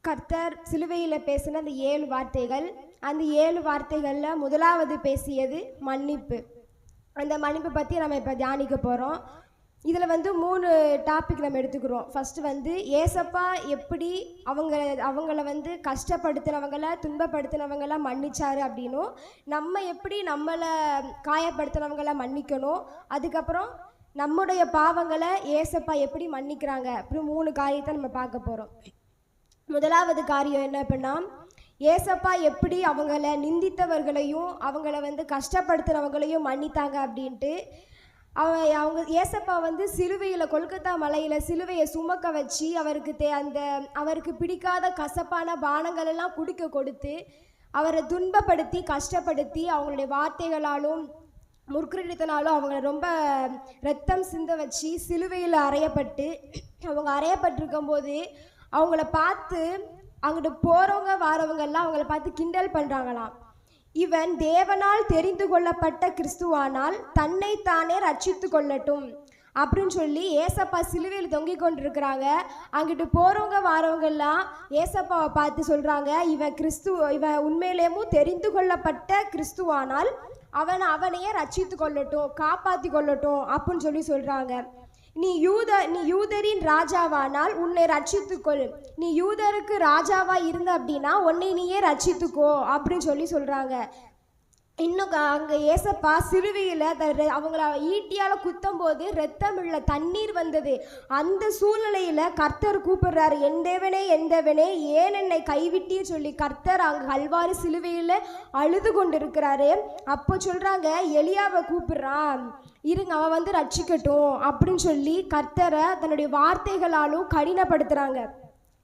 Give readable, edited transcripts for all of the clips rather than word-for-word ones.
கர்த்தர் சிலுவையில் பேசின அந்த 7 வார்த்தைகள், அந்த 7 வார்த்தைகளில் முதலாவது பேசியது மன்னிப்பு. அந்த மன்னிப்பை பற்றி நம்ம இப்போ தியானிக்க போகிறோம். இதில் 3 டாபிக் நம்ம எடுத்துக்கிறோம். ஃபஸ்ட்டு ஏசப்பா எப்படி அவங்கள கஷ்டப்படுத்தினவங்கள துன்பப்படுத்தினவங்கள மன்னிச்சாரு அப்படின்னும், நம்ம எப்படி நம்மளை காயப்படுத்தினவங்கள மன்னிக்கணும், அதுக்கப்புறம் நம்முடைய பாவங்களை ஏசப்பா எப்படி மன்னிக்கிறாங்க, அப்படி 3 காரியத்தை நம்ம பார்க்க போகிறோம். முதலாவது காரியம் என்ன அப்படின்னா, ஏசப்பா எப்படி அவங்கள நிந்தித்தவர்களையும் அவங்கள கஷ்டப்படுத்துகிறவங்களையும் மன்னித்தாங்க அப்படின்ட்டு. அவங்க ஏசப்பா சிலுவையில் கொல்கத்தா மலையில் சிலுவையை சுமக்க வச்சு அவருக்கு பிடிக்காத கசப்பான பானங்கள் எல்லாம் குடிக்க கொடுத்து அவரை துன்பப்படுத்தி கஷ்டப்படுத்தி அவங்களுடைய வார்த்தைகளாலும் முற்கிரீடத்தினாலும் அவங்கள ரொம்ப ரத்தம் சிந்த வச்சு சிலுவையில் அறையப்பட்டு அவங்க அறையப்பட்டிருக்கும் போது அவங்கள பார்த்து அங்கிட்டு போகிறவங்க வாரவங்கெல்லாம் அவங்கள பார்த்து கிண்டல் பண்ணுறாங்களாம். இவன் தேவனால் தெரிந்து கொள்ளப்பட்ட கிறிஸ்துவானால் தன்னைத்தானே ரட்சித்து கொள்ளட்டும் அப்படின்னு சொல்லி ஏசப்பா சிலுவையில் தொங்கிக் கொண்டிருக்கிறாங்க. அங்கிட்டு போகிறவங்க வாரவங்கெல்லாம் ஏசப்பாவை பார்த்து சொல்கிறாங்க, இவன் உண்மையிலேயும் தெரிந்து கொள்ளப்பட்ட கிறிஸ்துவானால் அவனையே ரட்சித்து கொள்ளட்டும், காப்பாற்றி கொள்ளட்டும் அப்படின்னு சொல்லி சொல்கிறாங்க. நீ யூதரின் ராஜாவானால் உன்னை ரட்சித்துக்கொள், நீ யூதருக்கு ராஜாவா இருந்த அப்படின்னா உன்னை நீயே ரட்சித்துக்கோ அப்படின்னு சொல்லி சொல்கிறாங்க. இன்னும் அங்கே ஏசப்பா சிலுவையில் அவங்கள ஈட்டியால் குத்தும் போது ரத்தம் இல்லை, தண்ணீர் வந்தது. அந்த சூழ்நிலையில் கர்த்தர் கூப்பிடுறாரு, என் தேவனே என் தேவனே ஏன் என்னை கைவிட்டே சொல்லி கர்த்தர் அங்கே கல்வாரி சிலுவையில் அழுது கொண்டு இருக்கிறாரு. அப்போ சொல்கிறாங்க, எலியாவை கூப்பிடுறான், இருங்க அவன் ரட்சிக்கட்டும் அப்படின்னு சொல்லி கர்த்தரை தன்னுடைய வார்த்தைகளாலும் கடினப்படுத்துகிறாங்க.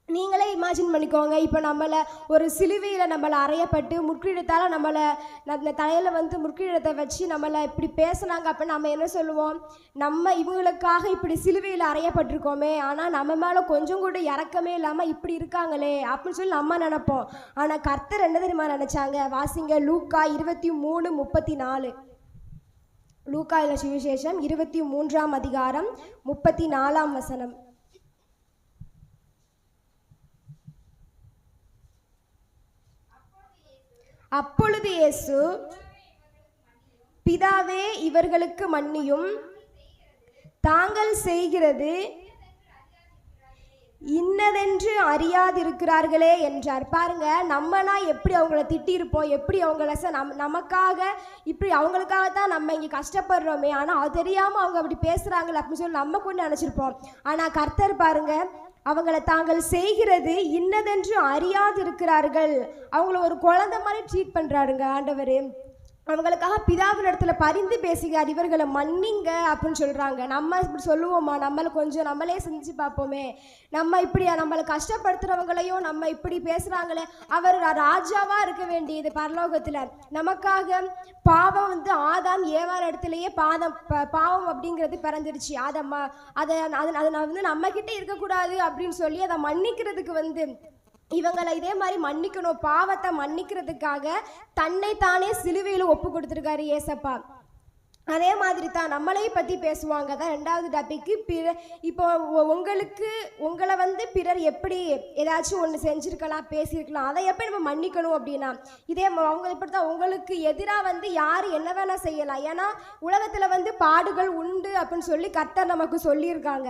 நீங்களே இமேஜின் பண்ணிக்கோங்க, இப்போ நம்மளை ஒரு சிலுவையில் நம்மளை அறையப்பட்டு முற்கிடத்தால் நம்மளை தலையில் முற்கிடத்தை வச்சு நம்மளை இப்படி பேசுனாங்க அப்படின்னு நம்ம என்ன சொல்லுவோம், நம்ம இவங்களுக்காக இப்படி சிலுவையில் அறையப்பட்டிருக்கோமே, ஆனால் நம்ம மேலே கொஞ்சம் கூட இறக்கமே இல்லாமல் இப்படி இருக்காங்களே அப்படின்னு சொல்லி நம்ம நினைப்போம். ஆனால் கர்த்தர் என்ன தெரியுமா நினச்சாங்க? வாசிங்க லூக்கா 23:34. லூக்கா சுவிசேஷம் 23ஆம் அதிகாரம் 34ஆம் வசனம். அப்பொழுது இயேசு, பிதாவே இவர்களுக்கு மன்னியும், தாங்கள் செய்கிறது இன்னதென்று அறியாதிருக்கிறார்களே என்றார். பாருங்க, நம்மனா எப்படி அவங்கள திட்டியிருப்போம், எப்படி அவங்கள நமக்காக இப்படி அவங்களுக்காகத்தான் நம்ம இங்கே கஷ்டப்படுறோமே, ஆனால் அது தெரியாமல் அவங்க அப்படி பேசுகிறாங்களே அப்படின்னு சொல்லி நம்ம கூட நினச்சிருப்போம். ஆனால் கர்த்தர் பாருங்க, அவங்கள தாங்கள் செய்கிறது இன்னதென்று அறியாதிருக்கிறார்கள், அவங்கள ஒரு குழந்தை மாதிரி ட்ரீட் பண்ணுறாருங்க ஆண்டவர். அவங்களுக்காக பிதாவின் இடத்துல பரிந்து பேசுகிறார், இவர்களை மன்னிங்க அப்படின்னு சொல்கிறாங்க. நம்ம இப்படி சொல்லுவோமா? நம்மளே செஞ்சு பார்ப்போமே. நம்ம இப்படி நம்மளை கஷ்டப்படுத்துகிறவங்களையும் நம்ம இப்படி பேசுகிறாங்களே, அவர் ராஜாவாக இருக்க வேண்டியது பரலோகத்தில். நமக்காக பாவம் ஆதாம் ஏவாள் இடத்துலையே பாவம் அப்படிங்கிறது பிறந்துருச்சு. அதை நம்மக்கிட்ட இருக்கக்கூடாது அப்படின்னு சொல்லி அதை மன்னிக்கிறதுக்கு இவங்களை இதே மாதிரி மன்னிக்கணும், பாவத்தை மன்னிக்கிறதுக்காக தன்னைத்தானே சிலுவையில் ஒப்பு கொடுத்துருக்காரு ஏசப்பா. அதே மாதிரி தான் நம்மளையும் பற்றி பேசுவாங்க. தான் 2வது டாபிக்கு. இப்போ உங்களை பிறர் எப்படி ஏதாச்சும் ஒன்று செஞ்சுருக்கலாம், பேசியிருக்கலாம், அதை எப்படி நம்ம மன்னிக்கணும் அப்படின்னா, இதே அவங்க இப்படி தான் உங்களுக்கு எதிராக யார் என்ன வேணால் செய்யலாம். ஏன்னா உலகத்தில் பாடுகள் உண்டு அப்படின்னு சொல்லி கர்த்தர் நமக்கு சொல்லியிருக்காங்க.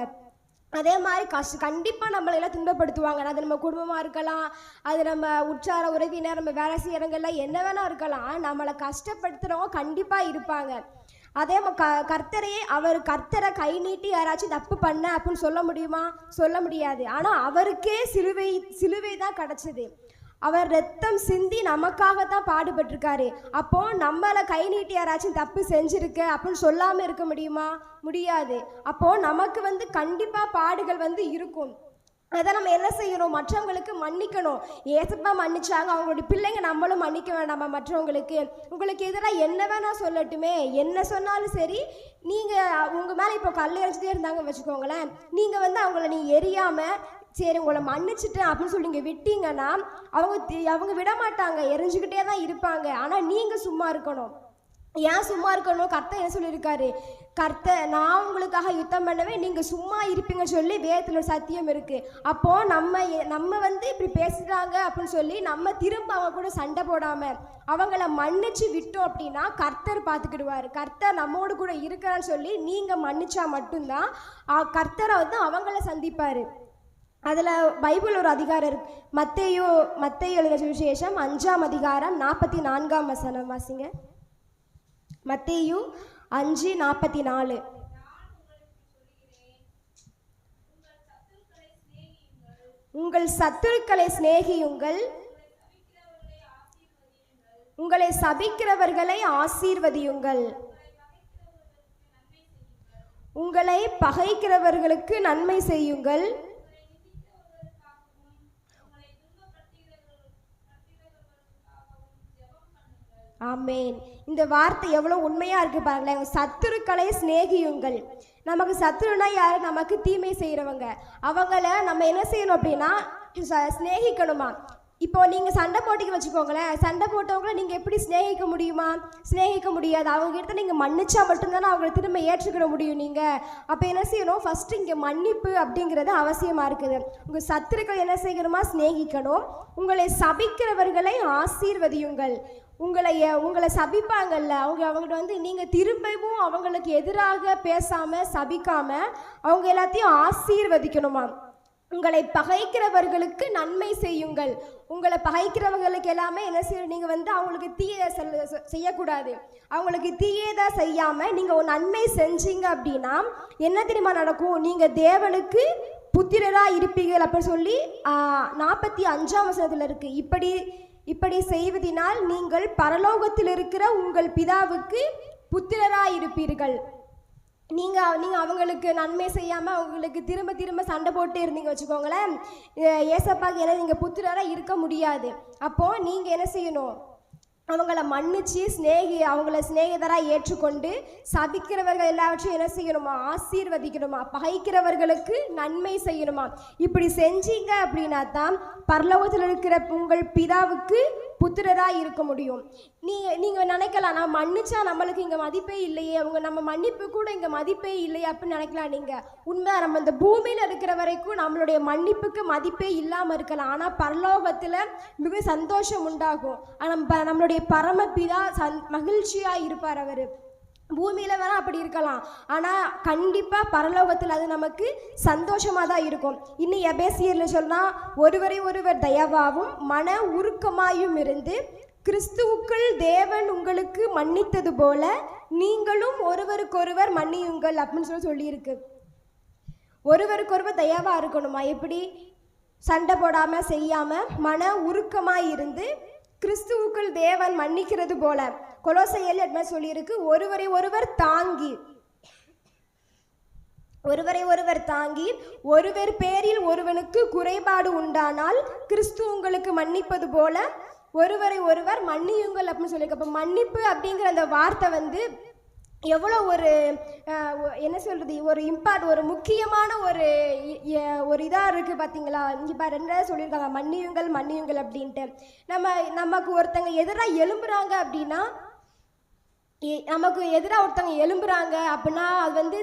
அதே மாதிரி கண்டிப்பாக நம்மளெல்லாம் துன்பப்படுத்துவாங்க. அது நம்ம குடும்பமாக இருக்கலாம், அது நம்ம உற்றார உறவினர், நம்ம வேலை செய்கிறவங்கள என்ன வேணால் இருக்கலாம். நம்மளை கஷ்டப்படுத்துகிறவங்க கண்டிப்பாக இருப்பாங்க. அதே கர்த்தரை கை நீட்டி யாராச்சும் தப்பு பண்ண அப்படின்னு சொல்ல முடியுமா? சொல்ல முடியாது. ஆனால் அவருக்கே சிலுவை தான் கிடச்சிது. அவர் ரத்தம் சிந்தி நமக்காகத்தான் பாடுபட்டிருக்காரு. அப்போ நம்மளை கை நீட்டி யாராச்சும் தப்பு செஞ்சிருக்க அப்படின்னு சொல்லாமல் இருக்க முடியுமா? முடியாது. அப்போ நமக்கு கண்டிப்பாக பாடுகள் இருக்கும். அதை நம்ம என்ன செய்யணும்? மற்றவங்களுக்கு மன்னிக்கணும். ஏசப்பா மன்னிச்சாங்க, அவங்களுடைய பிள்ளைங்க நம்மளும் மன்னிக்க வேண்டாமா மற்றவங்களுக்கு? உங்களுக்கு எதிராக என்ன வேணா சொல்லட்டுமே, என்ன சொன்னாலும் சரி, நீங்கள் உங்கள் மேலே இப்போ கல் எறிஞ்சிட்டே இருந்தாங்க வச்சுக்கோங்களேன், நீங்கள் அவங்கள எரியாமல் சரி உங்களை மன்னிச்சிட்டேன் அப்படின்னு சொல்லி நீங்கள் விட்டீங்கன்னா அவங்க விட மாட்டாங்க, எரிஞ்சுக்கிட்டே தான் இருப்பாங்க. ஆனால் நீங்கள் சும்மா இருக்கணும். ஏன் சும்மா இருக்கணும்? கர்த்தர் என்ன சொல்லியிருக்காரு? நான் உங்களுக்காக யுத்தம் பண்ணுவேன், நீங்கள் சும்மா இருப்பீங்கன்னு சொல்லி வேதத்தில் ஒரு சத்தியம் இருக்குது. அப்போது நம்ம வந்து இப்படி பேசுகிறாங்க அப்படின்னு சொல்லி நம்ம திரும்ப அவங்க கூட சண்டை போடாமல் அவங்கள மன்னிச்சு விட்டோம் அப்படின்னா கர்த்தர் பார்த்துக்கிடுவார். கர்த்தர் நம்மோடு கூட இருக்கிறான்னு சொல்லி நீங்கள் மன்னிச்சா மட்டும்தான் கர்த்தரை வந்து அவங்கள சந்திப்பார். அதில் பைபிள் ஒரு அதிகாரம் இருக்கு. மத்தேயு எழுதின சுவிசேஷம் 5ஆம் அதிகாரம் 44ஆம் வசனம் வாசிங்க. மத்தேயு 5:44. உங்கள் சத்துருக்களை சிநேகியுங்கள், உங்களை சபிக்கிறவர்களை ஆசீர்வதியுங்கள், உங்களை பகைக்கிறவர்களுக்கு நன்மை செய்யுங்கள், ஆமேன். இந்த வார்த்தை எவ்வளோ உண்மையாக இருக்குது பாருங்களேன். சத்துருக்களை சிநேகியுங்கள். நமக்கு சத்துருனா யார்? நமக்கு தீமை செய்கிறவங்க. அவங்கள நம்ம என்ன செய்யணும் அப்படின்னா சிநேகிக்கணுமா. இப்போ நீங்கள் சண்டை போட்டிக்கு வச்சுக்கோங்களேன், சண்டை போட்டவங்கள நீங்கள் எப்படி சிநேகிக்க முடியுமா? சிநேகிக்க முடியாது. அவங்ககிட்ட நீங்கள் மன்னிச்சா மட்டும்தானே அவங்கள திரும்ப ஏற்றுக்கிட முடியும். நீங்கள் அப்போ என்ன செய்யணும்? ஃபஸ்ட்டு இங்கே மன்னிப்பு அப்படிங்கிறது அவசியமாக இருக்குது. உங்கள் சத்துருக்கள் என்ன செய்யணுமா? சிநேகிக்கணும். உங்களை சபிக்கிறவர்களை ஆசீர்வதியுங்கள். உங்களை சபிப்பாங்கல்ல, அவங்ககிட்ட வந்து நீங்கள் திரும்பவும் அவங்களுக்கு எதிராக பேசாமல் சபிக்காமல் அவங்க எல்லாத்தையும் ஆசீர்வதிக்கணுமா. உங்களை பகைக்கிறவர்களுக்கு நன்மை செய்யுங்கள். உங்களை பகைக்கிறவர்களுக்கு எல்லாமே என்ன செய்யணும்? நீங்கள் வந்து அவங்களுக்கு தீய செய்யக்கூடாது. அவங்களுக்கு தீயதாக செய்யாமல் நீங்கள் ஒரு நன்மை செஞ்சீங்க அப்படின்னா என்ன தெரியுமா நடக்கும்? நீங்கள் தேவனுக்கு புத்திரராக இருப்பீர்கள் அப்படின்னு சொல்லி 45ஆம் வசனத்தில் இருக்குது. இப்படி செய்வதினால் நீங்கள் பரலோகத்தில் இருக்கிற உங்கள் பிதாவுக்கு புத்திரராக இருப்பீர்கள். நீங்கள் அவங்களுக்கு நன்மை செய்யாமல் அவங்களுக்கு திரும்ப சண்டை போட்டு இருந்தீங்க வச்சுக்கோங்களேன், ஏசப்பாக்கு என்ன நீங்கள் புத்திரராக இருக்க முடியாது. அப்போது நீங்கள் என்ன செய்யணும்? அவங்கள மன்னிச்சு அவங்கள சிநேகிதராக ஏற்றுக்கொண்டு சபிக்கிறவர்கள் எல்லாவற்றையும் என்ன செய்யணுமா? ஆசீர்வதிக்கணுமா. பகைக்கிறவர்களுக்கு நன்மை செய்யணுமா. இப்படி செஞ்சீங்க அப்படின்னா தான் பரலோகத்தில் இருக்கிற உங்கள் பிதாவுக்கு புத்திரராக இருக்க முடியும். நீங்கள் நினைக்கலாம், நான் மன்னிச்சா நம்மளுக்கு இங்கே மதிப்பே இல்லையே, நம்ம மன்னிப்பு கூட இங்கே மதிப்பே இல்லையே அப்படின்னு நினைக்கலாம். நீங்கள் உண்மை, நம்ம இந்த பூமியில் இருக்கிற வரைக்கும் நம்மளுடைய மன்னிப்புக்கு மதிப்பே இல்லாமல் இருக்கலாம். ஆனால் பரலோகத்தில் மிக சந்தோஷம் உண்டாகும். நம்மளுடைய பரமபிதா மகிழ்ச்சியாக இருப்பார். அவர் பூமியில் வேணால் அப்படி இருக்கலாம், ஆனால் கண்டிப்பாக பரலோகத்தில் அது நமக்கு சந்தோஷமாக தான் இருக்கும். இன்னும் எபேசியரில் சொன்னால் ஒருவரை ஒருவர் தயவாகவும் மன உருக்கமாயும் இருந்து கிறிஸ்துவுக்குள் தேவன் உங்களுக்கு மன்னித்தது போல நீங்களும் ஒருவருக்கொருவர் மன்னியுங்கள் அப்படின்னு சொல்லியிருக்கு. ஒருவருக்கொருவர் தயவாக இருக்கணுமா. எப்படி? சண்டை போடாமல் செய்யாமல் மன உருக்கமாக இருந்து கிறிஸ்துவுக்குள் தேவன் மன்னிக்கிறது போல. கொலோசையில் என்ன சொல்லியிருக்கு? ஒருவரை ஒருவர் தாங்கி ஒருவர் பேரில் ஒருவனுக்கு குறைபாடு உண்டானால் கிறிஸ்து உங்களுக்கு மன்னிப்பது போல ஒருவரை ஒருவர் மன்னியுங்கள் அப்படின்னு சொல்லியிருக்கு. அப்போ மன்னிப்பு அப்படிங்கிற அந்த வார்த்தை வந்து எவ்வளோ ஒரு என்ன சொல்கிறது, ஒரு முக்கியமான ஒரு இதாக இருக்குது பார்த்தீங்களா. இங்கே இப்போ ரெண்டாவது சொல்லியிருக்காங்க, மன்னியுங்கள் அப்படின்ட்டு. நமக்கு ஒருத்தங்க எதிராக எழும்புறாங்க அப்படின்னா, நமக்கு எதிராக ஒருத்தவங்க எழும்புறாங்க அப்படின்னா அது வந்து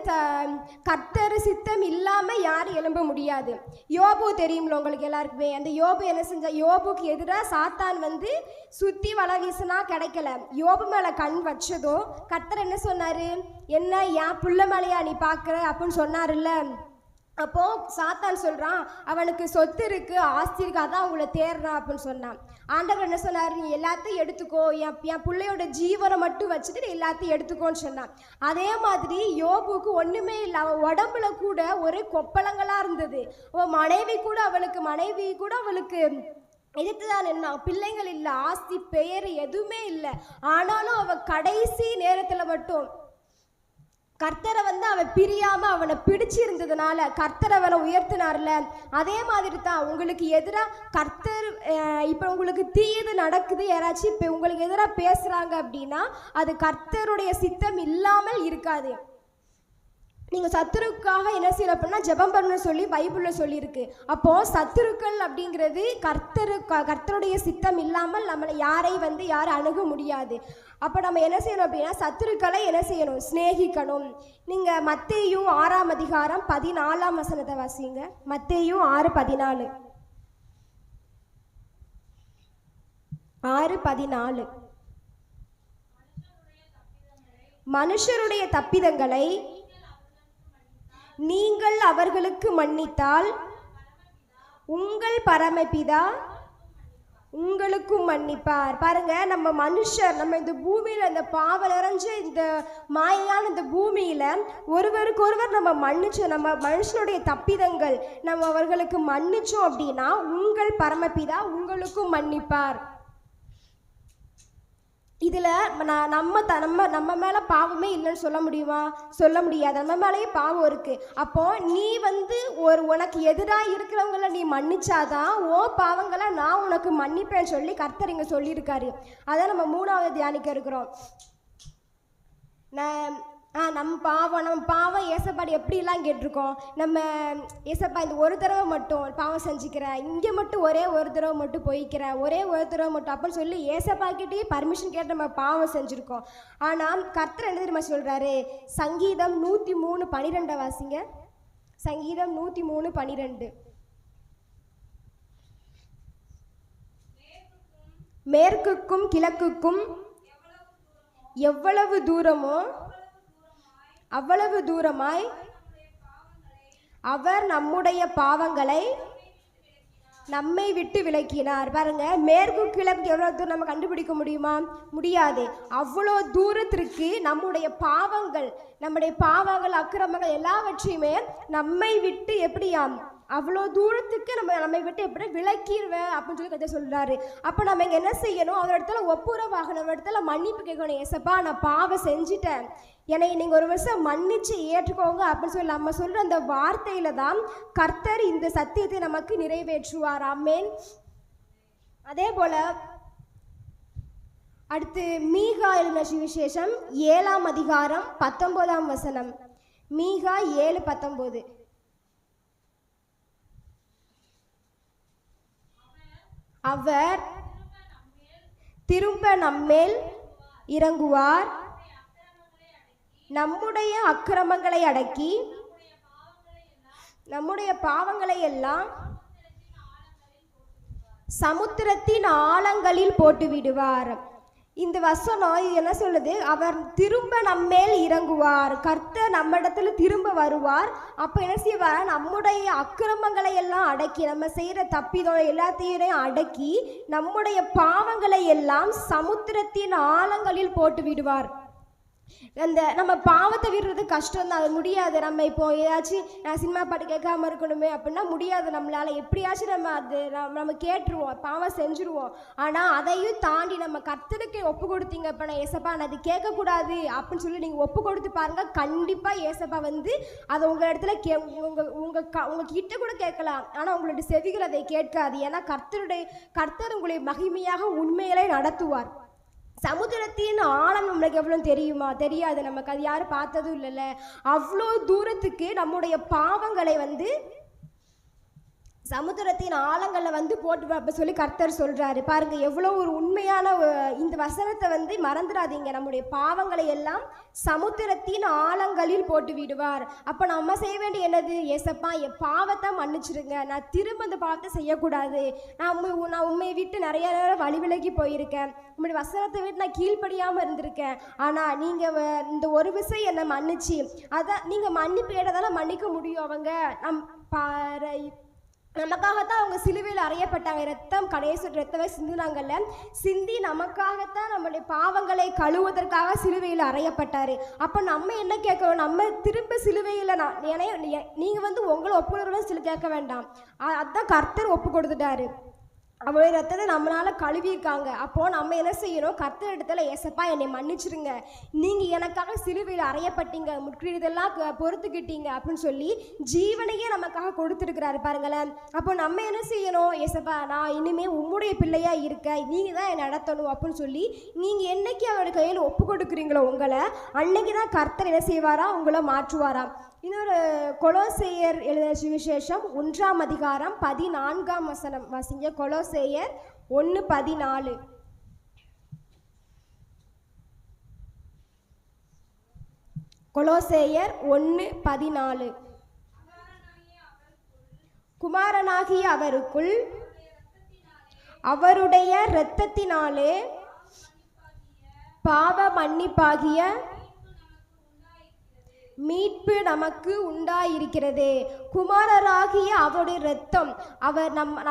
கர்த்தர் சித்தம் இல்லாமல் யாரும் எழும்ப முடியாது. யோபு தெரியும்ல உங்களுக்கு எல்லாருக்குமே. அந்த யோபு என்ன செஞ்சா? யோபுக்கு எதிராக சாத்தான் வந்து சுற்றி வலை வீசினா கிடைக்கல. யோபு மேலே கண் வச்சதோ கர்த்தர் என்ன சொன்னார்? என்ன என் புள்ள மேலையா நீ பார்க்குற அப்படின்னு சொன்னார்ல. அப்போது சாத்தான் சொல்கிறான், அவனுக்கு சொத்து இருக்குது, ஆஸ்தி இருக்குது, அதான் அவங்கள தேடுறான் அப்படின்னு சொன்னான். ஆண்டவர் என்ன சொன்னார்? நீ எல்லாத்தையும் எடுத்துக்கோ, என் பிள்ளையோட ஜீவனை மட்டும் வச்சுட்டு நீ எல்லாத்தையும் எடுத்துக்கோன்னு சொன்னான். அதே மாதிரி யோபுக்கு ஒன்றுமே இல்லை. அவன் உடம்புல கூட ஒரே கொப்பளங்களாக இருந்தது. மனைவி கூட அவளுக்கு எதிர்த்துதான் என்ன, பிள்ளைங்கள் இல்லை, ஆஸ்தி பெயர் எதுவுமே இல்லை. ஆனாலும் அவன் கடைசி நேரத்தில் மட்டும் கர்த்தரை வந்து அவன் பிரியாமல் அவனை பிடிச்சிருந்ததுனால கர்த்தர் அவனை உயர்த்தினார்ல. அதே மாதிரி தான் உங்களுக்கு எதிராக கர்த்தர் இப்போ உங்களுக்கு தீயது நடக்குது, யாராச்சும் இப்போ உங்களுக்கு எதிராக பேசுகிறாங்க அப்படின்னா அது கர்த்தருடைய சித்தம் இல்லாமல் இருக்காது. நீங்கள் சத்துருக்காக என்ன செய்யணும் அப்படின்னா ஜெபம் பண்ணணும்னு சொல்லி பைபிளில் சொல்லியிருக்கு. அப்போது சத்துருக்கள் அப்படிங்கிறது கர்த்தருடைய சித்தம் இல்லாமல் நம்மளை யாரை அணுக முடியாது. அப்போ நம்ம என்ன செய்யணும் அப்படின்னா சத்துருக்களை என்ன செய்யணும், சிநேகிக்கணும். நீங்கள் மத்தேயு 6ஆம் அதிகாரம் 14ஆம் வசனத்தை வாசிங்க. மத்தேயு 6:14. 6:14. மனுஷருடைய தப்பிதங்களை நீங்கள் அவர்களுக்கு மன்னித்தால் உங்கள் பரமபிதா உங்களுக்கும் மன்னிப்பார். பாருங்க, நம்ம மனுஷர், நம்ம இந்த பூமியில் இந்த பாவம் நிறைஞ்ச இந்த மாயான இந்த பூமியில் ஒருவருக்கு ஒருவர் நம்ம மன்னிச்சோம், நம்ம மனுஷனுடைய தப்பிதங்கள் நம்ம அவர்களுக்கு மன்னிச்சோம் அப்படின்னா உங்கள் பரமபிதா உங்களுக்கும் மன்னிப்பார். இதில் நம்ம மேலே பாவமே இல்லைன்னு சொல்ல முடியுமா? சொல்ல முடியாது. நம்ம மேலேயே பாவம் இருக்குது. அப்போது நீ உனக்கு எதிராக இருக்கிறவங்கள நீ மன்னிச்சாதான் ஓ பாவங்களை நான் உனக்கு மன்னிப்பேன்னு சொல்லி கர்த்தர் இங்கே சொல்லியிருக்காரு. அதான் நம்ம 3வது தியானிக்க இருக்கிறோம். நம்ம பாவம் ஏசப்பாடு எப்படிலாம் கேட்டிருக்கோம். நம்ம ஏசப்பா இந்த ஒரு தடவை மட்டும் பாவம் செஞ்சுக்கிறேன், இங்கே மட்டும் ஒரே ஒரு தடவை மட்டும் போய்க்கிறேன், ஒரே ஒரு தடவை மட்டும் அப்படின்னு சொல்லி ஏசப்பா கிட்டேயே பர்மிஷன் கேட்டு நம்ம பாவம் செஞ்சுருக்கோம். ஆனால் கர்த்தர் என்ன தெரியுமா சொல்கிறாரு? சங்கீதம் 103:12 வாசிங்க. சங்கீதம் 103:12. மேற்குக்கும் கிழக்குக்கும் எவ்வளவு தூரமோ அவ்வளவு தூரமாய் அவர் நம்முடைய பாவங்களை நம்மை விட்டு விலக்கினார். பாருங்க, மேற்கு கிழக்கு எவ்வளோ தூரம் நம்ம கண்டுபிடிக்க முடியுமா? முடியாது. அவ்வளோ தூரத்திற்கு நம்முடைய பாவங்கள் அக்கிரமங்கள் எல்லாவற்றையுமே நம்மை விட்டு எப்படியாம் அவ்வளோ தூரத்துக்கு நம்மை விட்டு எப்படி விலக்கிடுவேன் அப்படின்னு சொல்லி கதை சொல்கிறாரு. அப்போ நம்ம இங்கே என்ன செய்யணும்? அவர் இடத்துல ஒப்புரவாகணும், நம்ம இடத்துல மன்னிப்பு கேட்கணும். ஏசப்பா, நான் பாவம் செஞ்சுட்டேன், என்னை நீங்கள் ஒரு வருஷம் மன்னிச்சு ஏற்றுக்கோங்க அப்படின்னு சொல்லி நம்ம சொல்கிற அந்த வார்த்தையில தான் கர்த்தர் இந்த சத்தியத்தை நமக்கு நிறைவேற்றுவார். ஆமென். அதே போல் அடுத்து மீகா எழுதின சுவிசேஷம் 7ஆம் அதிகாரம் 19ஆம் வசனம். மீகா 7:19. அவர் திரும்ப நம்மேல் இறங்குவார், நம்முடைய அக்கிரமங்களை அடக்கி நம்முடைய பாவங்களை எல்லாம் சமுத்திரத்தின் ஆழங்களில் போட்டு விடுவார். இந்த வசனம் இது என்ன சொல்லுது? அவர் திரும்ப நம்மேல் இறங்குவார், கர்த்தர் நம்ம இடத்துல திரும்ப வருவார். அப்போ என்ன செய்வார்? நம்முடைய அக்கிரமங்களை எல்லாம் அடக்கி, நம்ம செய்கிற தப்பிதம் எல்லாத்தையும் அடக்கி நம்முடைய பாவங்களை எல்லாம் சமுத்திரத்தின் ஆழங்களில் போட்டு விடுவார். நம்ம பாவத்தை விடுறது கஷ்டம் தான், அது முடியாது. நம்ம இப்போ ஏதாச்சும் நான் சினிமா பாட்டு கேட்காம இருக்கணுமே அப்படின்னா முடியாது நம்மளால. எப்படியாச்சும் நம்ம கேட்டுருவோம், பாவம் செஞ்சுருவோம். ஆனால் அதையும் தாண்டி நம்ம கர்த்தருக்கு ஒப்பு கொடுத்தீங்க அப்படின்னா, ஏசப்பா நான் அது கேட்கக்கூடாது அப்படின்னு சொல்லி நீங்கள் ஒப்பு கொடுத்து பாருங்க, கண்டிப்பாக ஏசப்பா அதை உங்கள் இடத்துல உங்கள் கிட்ட கூட கேட்கலாம். ஆனால் உங்களுடைய செவிகள் அதை கேட்காது. ஏன்னா கர்த்தர் உங்களை மகிமையாக உண்மையிலே நடத்துவார். சமுத்திரத்தின் ஆழம் நம்மளுக்கு எவ்வளோ தெரியுமா? தெரியாது. நமக்கு அது யாரும் பார்த்ததும் இல்லைல்ல. அவ்வளோ தூரத்துக்கு நம்முடைய பாவங்களை சமுத்திரத்தின் ஆழங்களில் போட்டு அப்போ சொல்லி கர்த்தர் சொல்கிறாரு. பாருங்கள், எவ்வளோ ஒரு உண்மையான இந்த வசனத்தை மறந்துடாதீங்க. நம்முடைய பாவங்களை எல்லாம் சமுத்திரத்தின் ஆழங்களில் போட்டு விடுவார். அப்போ நம்ம செய்ய வேண்டிய என்னது? ஏசப்பா என் பாவத்தை மன்னிச்சிருங்க, நான் திரும்ப அந்த பாவத்தை செய்யக்கூடாது. நான் உண்மையை விட்டு நிறைய நேரம் வழி விலகி போயிருக்கேன், உங்களுடைய வசனத்தை விட்டு நான் கீழ்ப்படியாமல் இருந்திருக்கேன். ஆனால் நீங்கள் இந்த ஒரு விஷயம் என்னை மன்னிச்சு, அதான் நீங்கள் மன்னிப்பு கேட்டதால மன்னிக்க முடியும். அவங்க நமக்காகத்தான் அவங்க சிலுவையில் அறையப்பட்டாங்க. கடைசி ரத்தமே சிந்தினாங்கல்ல, சிந்தி நமக்காகத்தான் நம்மளுடைய பாவங்களை கழுவுவதற்காக சிலுவையில் அறையப்பட்டார். அப்போ நம்ம என்ன கேட்கணும்? நம்ம திரும்ப சிலுவையில் நீங்கள் உங்களை ஒப்புக்கொடுறதுன்னு சொல்லி கேட்க வேண்டாம். அதுதான் கர்த்தர் ஒப்பு கொடுத்துட்டாரு. அவளுடைய ரத்தத்தை நம்மளால் கழுவியிருக்காங்க. அப்போது நம்ம என்ன செய்யணும்? கர்த்தர் இடத்துல ஏசப்பா என்னை மன்னிச்சிருங்க, நீங்கள் எனக்காக சிலுவையில் அறையப்பட்டீங்க, முற்றியதெல்லாம் பொறுத்துக்கிட்டீங்க அப்படின்னு சொல்லி ஜீவனையே நமக்காக கொடுத்துருக்கிறாரு பாருங்களேன். அப்போ நம்ம என்ன செய்யணும்? ஏசப்பா நான் இனிமேல் உம்முடைய பிள்ளையாக இருக்க, நீங்கள் தான் என்னை நடத்தணும் அப்படின்னு சொல்லி நீங்கள் என்னைக்கு அவருடைய கையில் ஒப்பு கொடுக்குறீங்களோ உங்களை, அன்னைக்கு தான் கர்த்தர் என்ன செய்வாரா? உங்களை மாற்றுவாராம். இன்னொரு கொலோசேயர் எழுதின சுவிசேஷம் 1ஆம் அதிகாரம் 14ஆம் வசனம் வாசிங்க. கொலோசேயர் 1:14. கொலோசேயர் 1:14. குமாரனாகிய அவருக்குள் அவருடைய இரத்தத்தினாலே பாவ மன்னிப்பாகிய மீட்பு நமக்கு உண்டாயிருக்கிறது. குமாரராகிய அவருடைய இரத்தம்,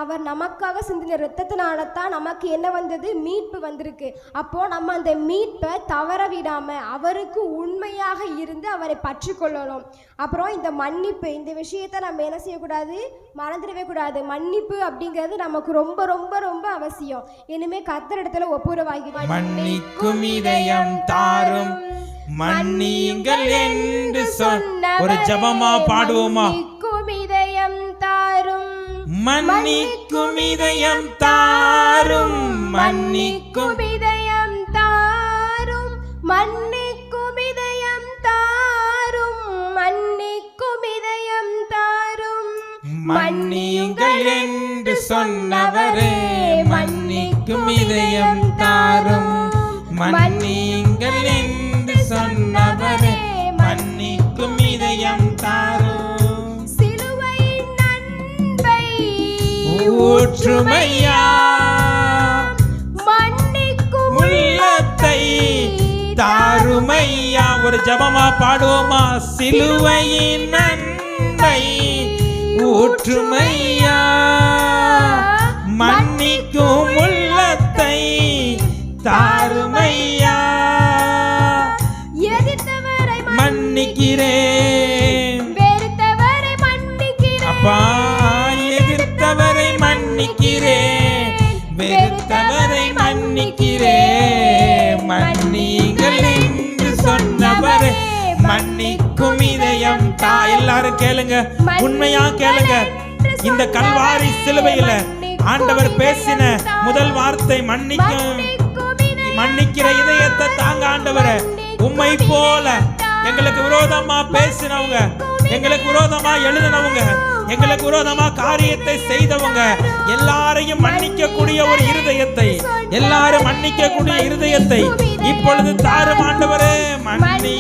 அவர் நமக்காக சிந்தின இரத்தத்தினால தான் நமக்கு என்ன வந்தது? மீட்பு வந்திருக்கு. அப்போ நம்ம அந்த மீட்பை தவற விடாம அவருக்கு உண்மையாக இருந்து அவரை பற்றி கொள்ளணும். அப்புறம் இந்த மன்னிப்பு, இந்த விஷயத்தை நம்ம என்ன செய்யக்கூடாது? மறந்துடவே கூடாது. மன்னிப்பு அப்படிங்கிறது நமக்கு ரொம்ப ரொம்ப ரொம்ப அவசியம். இனிமே கர்த்தரிடத்துல ஒப்புரவாகி மன்னிக்கும் இதயம் தாரும் மன்னியுங்கள் என்று சொன்ன ஒரு ஜெபமா பாடுவோமா? மன்னிக்கும் இதயம் தாரும், மன்னிக்கும் இதயம் தாரும், மன்னிக்கும் இதயம் தாரும், மன்னிக்கும் இதயம் தாரும், மன்னிக்கும் இதயம் தாரும். மன்னியுங்கள் என்று சொன்னவரே மன்னிக்கும் இதயம் தாரும், மன்னியுங்கள் என்று சொன்னவரே மன்னிக்கும் இதயம் தாரும். சிலுவையின் அன்பை ஊற்றுமையா மன்னிக்கும் உள்ளத்தை தாருமையா. ஒரு ஜெபமா பாடுவோமா? சிலுவையின் அன்பை ஊற்றுமையா மன்னிக்கும் உள்ளத்தை தாருமையா. மன்னிக்கிறேன் வெறுத்தவரை மன்னிக்கிறேன் அப்பா, எதிர்த்தவரை மன்னிக்கிறேன், வெறுத்தவரை மன்னிக்கிறேன். மன்னிங்கள் என்று சொன்னவரை மன்னிக்கும் இதயம் தா. எல்லாரும் கேளுங்க, உண்மையா கேளுங்க. இந்த கல்வாரி சிலுவையில ஆண்டவர் பேசின முதல் வார்த்தை மன்னிக்கும். மன்னிக்கிற இதயத்தை தாங்க ஆண்டவரே. உம்மை போல எங்களுக்கு விரோதமா பேசினவங்க, எங்களுக்கு விரோதமா எழுதினவங்க, எங்களுக்கு விரோதமா காரியத்தை செய்தவங்க எல்லாரையும் மன்னிக்க கூடிய ஒரு இருதயத்தை, எல்லாரும் மன்னிக்க கூடிய இருதயத்தை இப்பொழுது தாரும் ஆண்டவரே. மன்னி